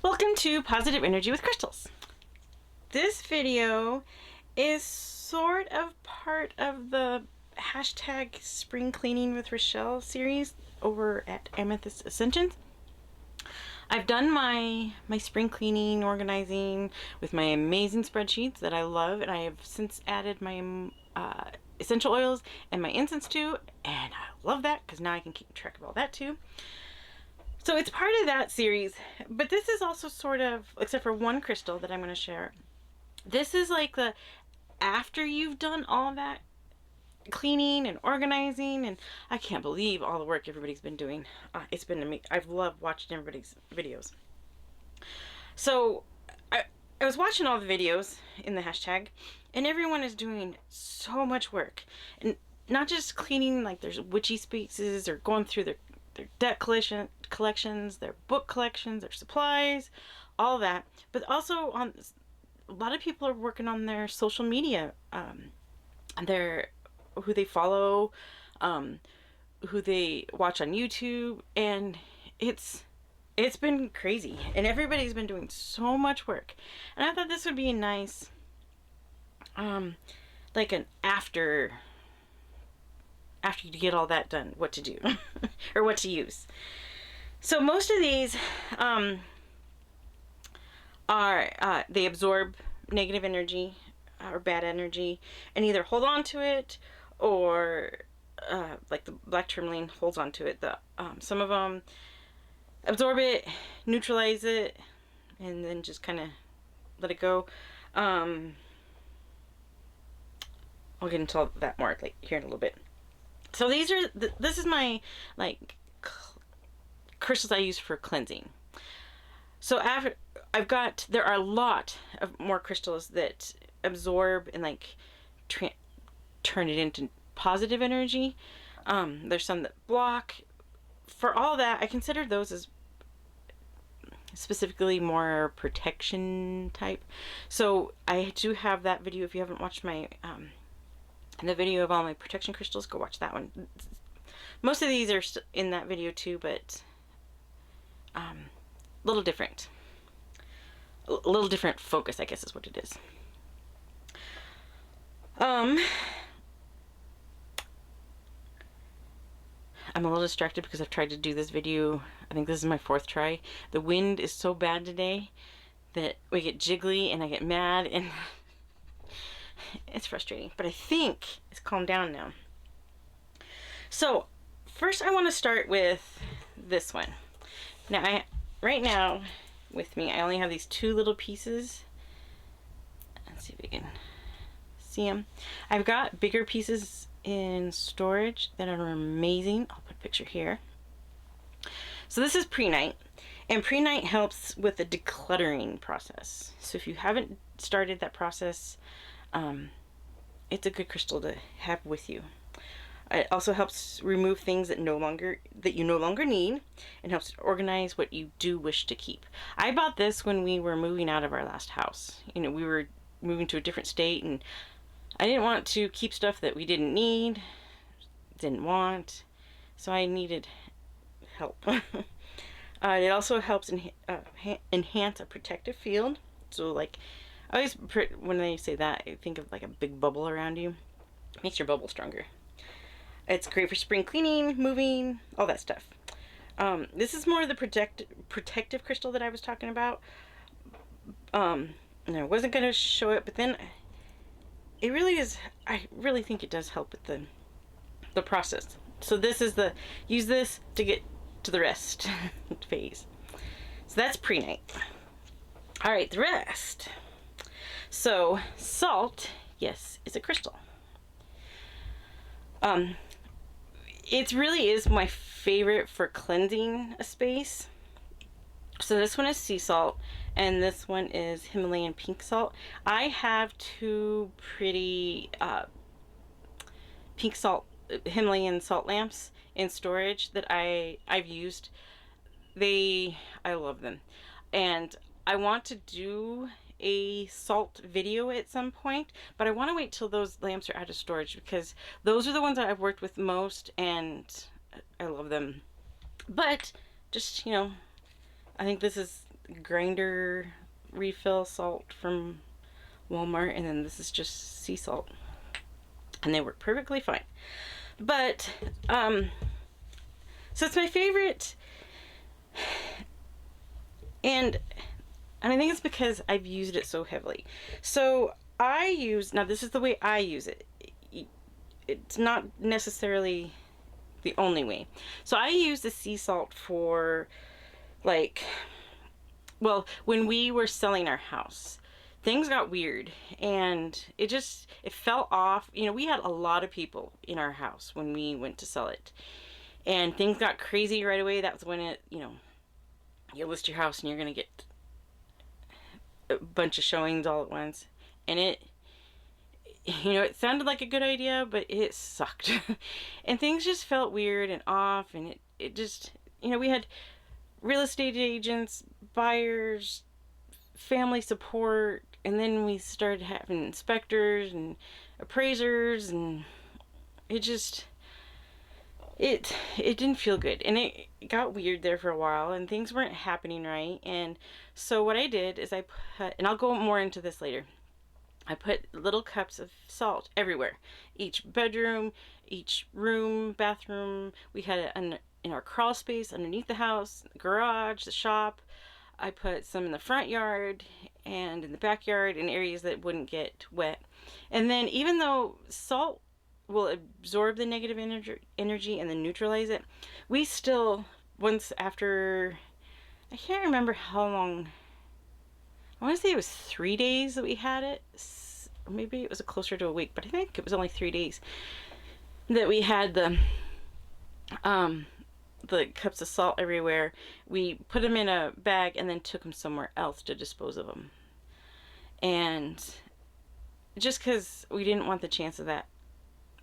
Welcome to Positive Energy with Crystals. This video is sort of part of the hashtag Spring Cleaning with Rachele series over at Amethyst Ascensions. I've done my spring cleaning, organizing with my amazing spreadsheets that I love, and I have since added my essential oils and my incense too, and I love that because now I can keep track of all that too. So it's part of that series, but this is also sort of, except for one crystal that I'm going to share, this is like the after you've done all that cleaning and organizing, and I can't believe all the work everybody's been doing. It's been amazing. I've loved watching everybody's videos. So I was watching all the videos in the hashtag, and everyone is doing so much work, and not just cleaning like there's witchy spaces or going through their deck collections, their book collections, their supplies, all that, but also on a lot of people are working on their social media, who they follow, who they watch on YouTube, and it's been crazy, and everybody's been doing so much work, and I thought this would be a nice like an after you get all that done, what to do or what to use. So most of these are they absorb negative energy or bad energy and either hold on to it, or like the black tourmaline holds on to it. Some of them absorb it, neutralize it, and then just kind of let it go. I'll get into that more like here in a little bit. So these are this is my like crystals I use for cleansing. So after there are a lot of more crystals that absorb and like turn it into positive energy. There's some that block. For all that, I consider those as specifically more protection type. So I do have that video. If you haven't watched my the video of all my protection crystals, go watch that one. Most of these are in that video too, but a little different focus, I guess is what it is. I'm a little distracted because I've tried to do this video. I think this is my 4th try. The wind is so bad today that we get jiggly and I get mad, and it's frustrating, but I think it's calmed down now. So first I want to start with this one. Now right now with me, I only have these 2 little pieces. Let's see if we can see them. I've got bigger pieces in storage that are amazing. I'll put a picture here. So this is Prehnite, and Prehnite helps with the decluttering process. So if you haven't started that process, it's a good crystal to have with you. It also helps remove things that you no longer need, and helps organize what you do wish to keep. I bought this when we were moving out of our last house. You know, we were moving to a different state, and I didn't want to keep stuff that we didn't need, didn't want, so I needed help. It also helps enhance a protective field. So like, I always, when they say that, I think of like a big bubble around you. It makes your bubble stronger. It's great for spring cleaning, moving, all that stuff. This is more of the protective crystal that I was talking about. And I wasn't going to show it, but then it really is, I really think it does help with the process. So this is use this to get to the rest phase. So that's Prehnite. All right, the rest. So salt, yes, is a crystal. It really is my favorite for cleansing a space. So this one is sea salt, and this one is Himalayan pink salt. I have 2 pretty pink salt Himalayan salt lamps in storage that I've used. I love them, and I want to do a salt video at some point, but I want to wait till those lamps are out of storage, because those are the ones that I've worked with most, and I love them. But just, you know, I think this is grinder refill salt from Walmart, and then this is just sea salt, and they work perfectly fine. But so it's my favorite, and I think it's because I've used it so heavily. So now this is the way I use it. It's not necessarily the only way. So I use the sea salt for, like, well, when we were selling our house, things got weird, and it fell off. You know, we had a lot of people in our house when we went to sell it, and things got crazy right away. That was when you list your house and you're gonna get a bunch of showings all at once, and it sounded like a good idea, but it sucked. And things just felt weird and off, and it just, we had real estate agents, buyers, family support, and then we started having inspectors and appraisers, and it didn't feel good, and it got weird there for a while, and things weren't happening right. And so what I did is I put, and I'll go more into this later, I put little cups of salt everywhere. Each bedroom, each room, bathroom. We had it in our crawl space underneath the house, the garage, the shop. I put some in the front yard and in the backyard, in areas that wouldn't get wet. And then, even though salt will absorb the negative energy and then neutralize it, we still, once after, I can't remember how long, I want to say it was 3 days that we had it, or maybe it was closer to a week, but I think it was only 3 days that we had the cups of salt everywhere. We put them in a bag and then took them somewhere else to dispose of them. And just because we didn't want the chance of that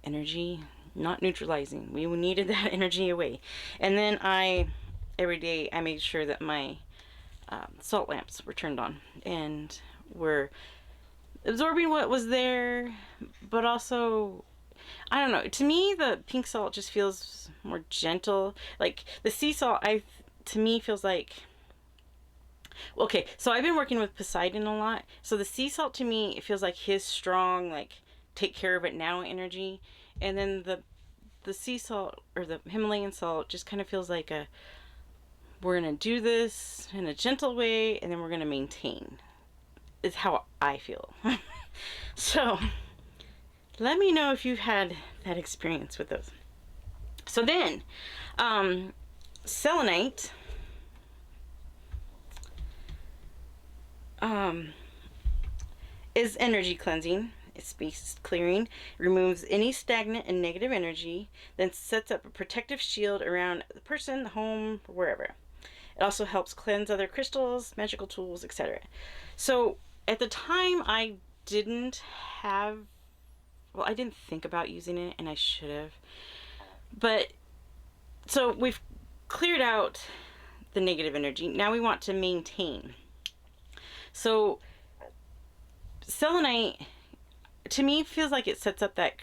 energy not neutralizing, we needed that energy away. And then every day I made sure that my salt lamps were turned on and were absorbing what was there, but also, I don't know, to me the pink salt just feels more gentle. Like the sea salt, to me feels like, okay, so I've been working with Poseidon a lot, so the sea salt to me, it feels like his strong, like, take care of it now energy. And then the sea salt, or the Himalayan salt, just kind of feels like we're gonna do this in a gentle way, and then we're gonna maintain, is how I feel. So let me know if you've had that experience with those. So then selenite is energy cleansing. It's space clearing, removes any stagnant and negative energy, then sets up a protective shield around the person, the home, wherever. It also helps cleanse other crystals, magical tools, etc. So at the time I didn't think about using it, and I should have. But so we've cleared out the negative energy. Now we want to maintain. So selenite, to me, feels like it sets up that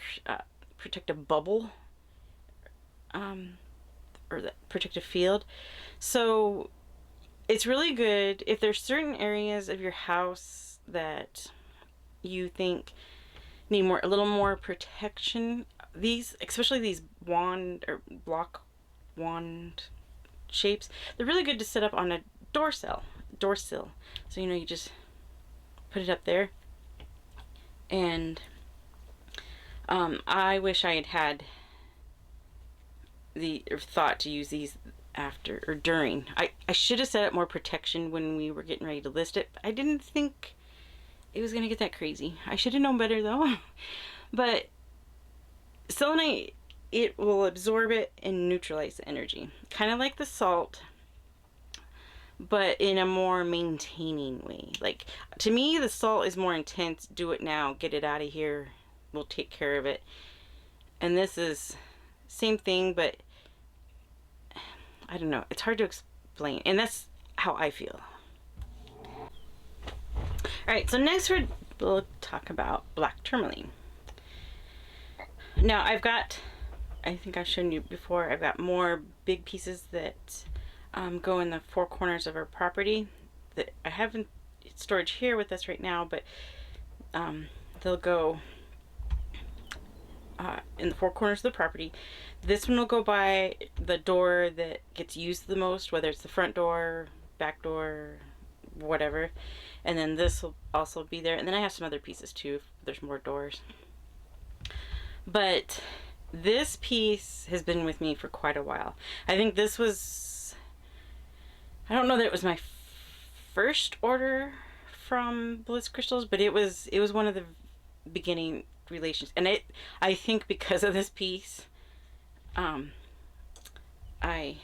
protective bubble, or that protective field. So it's really good if there's certain areas of your house that you think need a little more protection. Especially these wand or block wand shapes, they're really good to set up on a door sill. So you just put it up there. And I wish I had thought to use these after or during. I should have set up more protection when we were getting ready to list it, but I didn't think it was gonna get that crazy. I should have known better though. But selenite, it will absorb it and neutralize the energy, kind of like the salt, but in a more maintaining way. Like, to me, the salt is more intense. Do it now, get it out of here, we'll take care of it. And this is same thing, but I don't know, it's hard to explain, and that's how I feel. Alright, so next we'll talk about black tourmaline. Now I think I've shown you before, I've got more big pieces that go in the four corners of our property. that I have in storage here with us right now, but they'll go in the four corners of the property. This one will go by the door that gets used the most, whether it's the front door, back door, whatever. And then this will also be there. And then I have some other pieces too, if there's more doors. But this piece has been with me for quite a while. I think this was, I don't know that it was my first order from Bliss Crystals, but it was one of the beginning relations. And I think because of this piece, I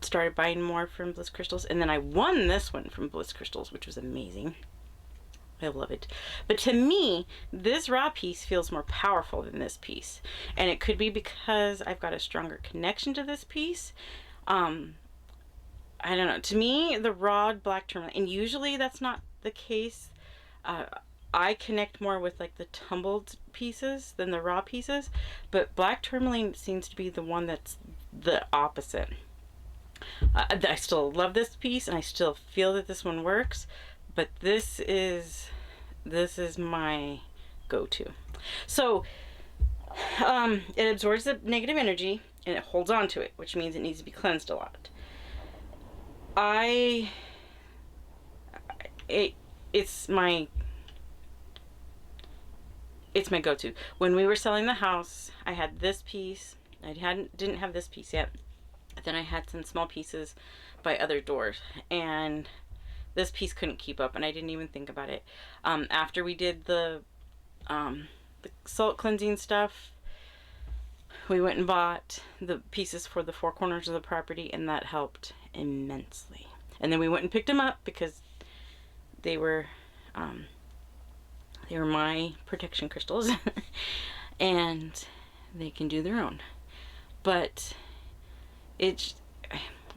started buying more from Bliss Crystals, and then I won this one from Bliss Crystals, which was amazing. I love it. But to me, this raw piece feels more powerful than this piece. And it could be because I've got a stronger connection to this piece. I don't know. To me, the raw black tourmaline, and usually that's not the case. I connect more with like the tumbled pieces than the raw pieces. But black tourmaline seems to be the one that's the opposite. I still love this piece, and I still feel that this one works. But this is my go-to. So it absorbs the negative energy and it holds on to it, which means it needs to be cleansed a lot. It's my go-to. When we were selling the house, I had this piece. I didn't have this piece yet. Then I had some small pieces by other doors, and this piece couldn't keep up, and I didn't even think about it. After we did the salt cleansing stuff, we went and bought the pieces for the four corners of the property, and that helped immensely. And then we went and picked them up because they were my protection crystals, and they can do their own. But it's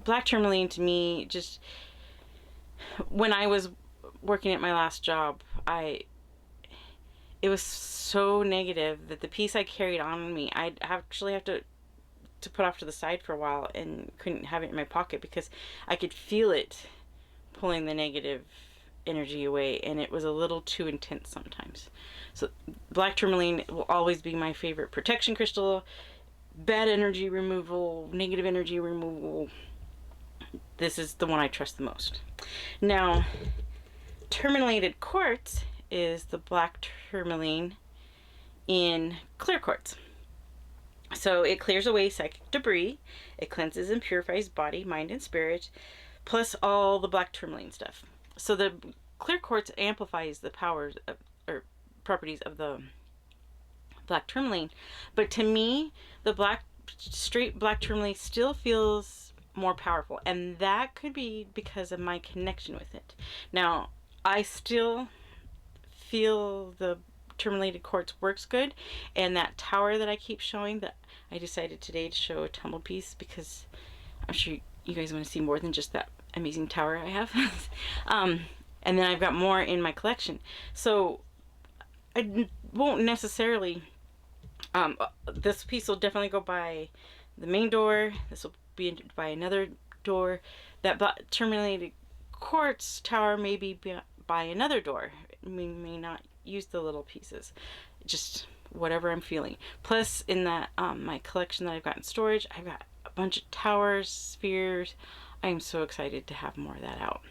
black tourmaline to me, just when I was working at my last job, it was so negative that the piece I carried on me, I'd actually have to put off to the side for a while and couldn't have it in my pocket because I could feel it pulling the negative energy away, and it was a little too intense sometimes. So black tourmaline will always be my favorite protection crystal. Bad energy removal, negative energy removal. This is the one I trust the most. Now, Tourmalinated Quartz is the black tourmaline in clear quartz. So it clears away psychic debris. It cleanses and purifies body, mind, and spirit, plus all the black tourmaline stuff. So the clear quartz amplifies the powers of, or properties of the black tourmaline. But to me, the straight black tourmaline still feels more powerful, and that could be because of my connection with it. Now, I still feel the tourmalinated quartz works good, and that tower that I keep showing, that I decided today to show a tumbled piece because I'm sure you guys want to see more than just that amazing tower I have. And then I've got more in my collection, so I won't necessarily this piece will definitely go by the main door. This will be by another door. That tourmalinated quartz tower may be by another door. We may not use the little pieces, just whatever I'm feeling. Plus, in that my collection that I've got in storage, I've got a bunch of towers, spheres. I am so excited to have more of that out.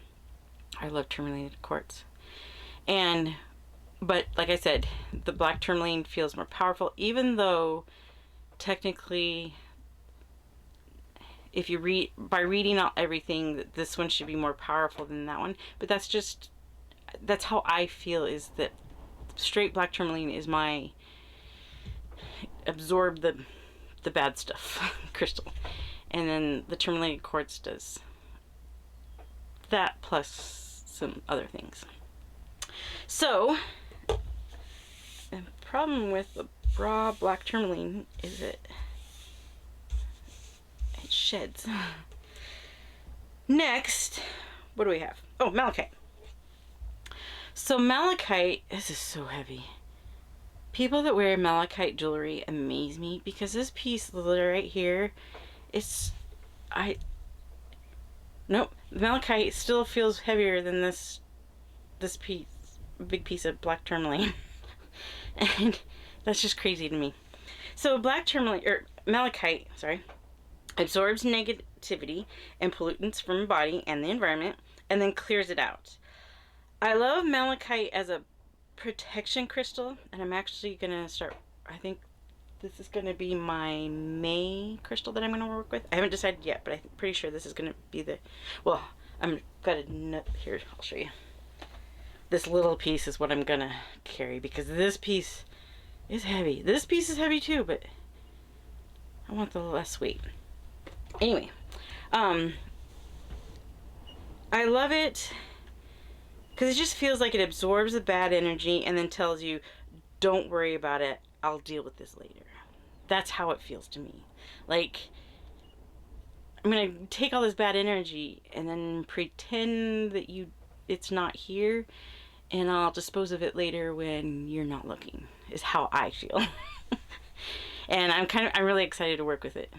I love tourmalinated quartz. But like I said, the black tourmaline feels more powerful, even though technically, if you by reading out everything, this one should be more powerful than that one. But that's how I feel, is that straight black tourmaline is my absorb the bad stuff crystal, and then the tourmalinated quartz does that plus some other things. So the problem with the raw black tourmaline is it sheds. Next, what do we have? Oh, malachite. So malachite, this is so heavy. People that wear malachite jewelry amaze me, because this piece right here, Nope. The malachite still feels heavier than this piece, big piece of black tourmaline. And that's just crazy to me. So black tourmaline, or malachite, sorry, absorbs negativity and pollutants from the body and the environment and then clears it out. I love malachite as a protection crystal, and I'm actually gonna start, I think this is gonna be my May crystal that I'm gonna work with. I haven't decided yet, but I'm pretty sure this is gonna be the, well, I'm got a nut here, I'll show you. This little piece is what I'm gonna carry because this piece is heavy. This piece is heavy too, but I want the less weight. Anyway, I love it because it just feels like it absorbs the bad energy and then tells you, don't worry about it, I'll deal with this later. That's how it feels to me. Like, I'm gonna take all this bad energy and then pretend that it's not here, and I'll dispose of it later when you're not looking, is how I feel. And I'm really excited to work with it,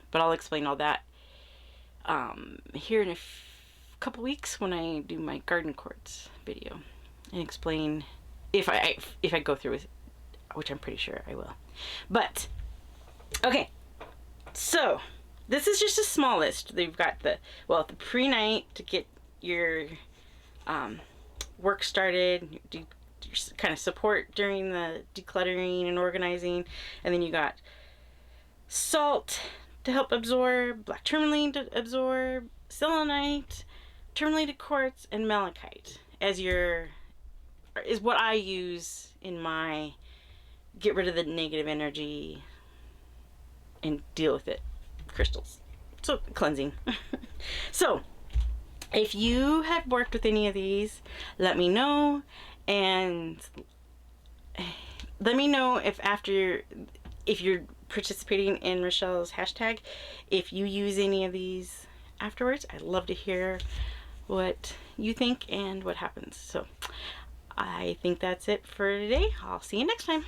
but I'll explain all that here in a couple weeks when I do my garden quartz video, and explain if I go through with it, which I'm pretty sure I will. But okay, so this is just a small list. They've got the Prehnite to get your work started, your kind of support during the decluttering and organizing, and then you got salt to help absorb, black tourmaline to absorb, selenite, tourmalinated quartz, and malachite is what I use in my get rid of the negative energy and deal with it crystals. So cleansing. So if you have worked with any of these, let me know, and let me know if you're participating in Rachele's hashtag, if you use any of these afterwards. I'd love to hear what you think and what happens. So I think that's it for today. I'll see you next time.